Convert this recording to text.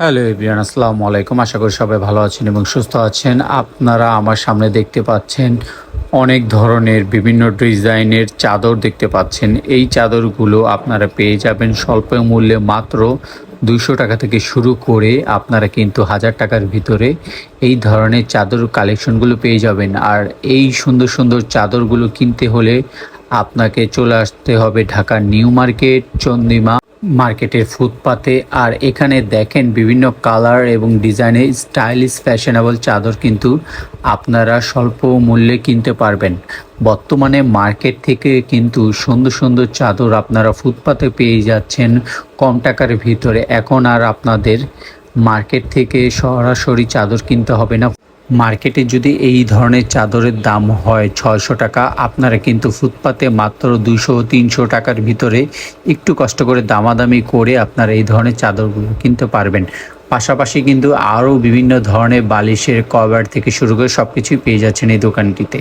Hello everyone, আসসালামু আলাইকুম। আশা করি সবাই ভালো আছেন এবং সুস্থ আছেন। আপনারা আমার সামনে দেখতে পাচ্ছেন অনেক ধরনের বিভিন্ন ডিজাইনের চাদর দেখতে পাচ্ছেন। এই চাদরগুলো আপনারা পেয়ে যাবেন স্বল্প মূল্যে মাত্র 200 টাকা থেকে শুরু করে আপনারা কিন্তু 1000 টাকার ভিতরে এই ধরনের চাদর কালেকশনগুলো পেয়ে যাবেন। আর এই সুন্দর সুন্দর চাদরগুলো কিনতে হলে আপনাকে চলে আসতে হবে ঢাকার নিউ মার্কেট চন্দিমা মার্কেটের ফুটপাতে। আর এখানে দেখেন বিভিন্ন কালার এবং ডিজাইনের স্টাইলিশ ফ্যাশনেবল চাদর কিন্তু আপনারা স্বল্প মূল্যে কিনতে পারবেন। বর্তমানে মার্কেট থেকে কিন্তু সুন্দর সুন্দর চাদর আপনারা ফুটপাতে পেয়ে যাচ্ছেন কম টাকার ভিতরে। এখন আর আপনাদের মার্কেট থেকে সরাসরি চাদর কিনতে হবে না। মার্কেটে যদি এই ধরনের চাদরের দাম হয় 600 টাকা, আপনারা কিন্তু ফুটপাতে মাত্র 200-300 টাকার ভিতরে একটু কষ্ট করে দামাদামি করে আপনারা এই ধরনের চাদরগুলো কিনতে পারবেন। পাশাপাশি কিন্তু আরও বিভিন্ন ধরনের বালিশের কভার থেকে শুরু করে সব কিছুই পেয়ে যাচ্ছেন এই দোকানটিতে।